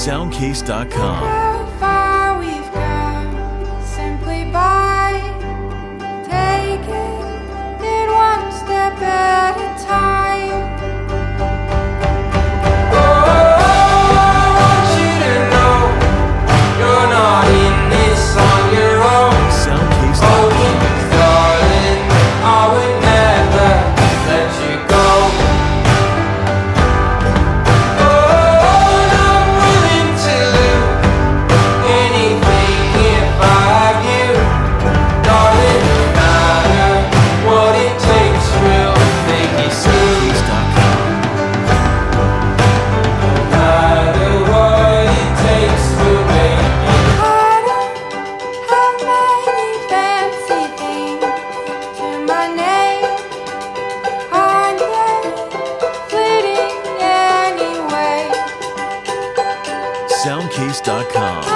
Soundcase.com. How far we've come simply by taking it one step at a time. Oh, I want you to know you're not in this on your own. Soundcase.com. Oh, darling, I would never let you go. Oh, I'm willing to do anything if I have you. Darling, no matter what it takes, we'll make it through. Soundcase.com. No matter what it takes, we'll make it. I don't have many fancy things to my name. Aren't they fleeting anyway? Soundcase.com. I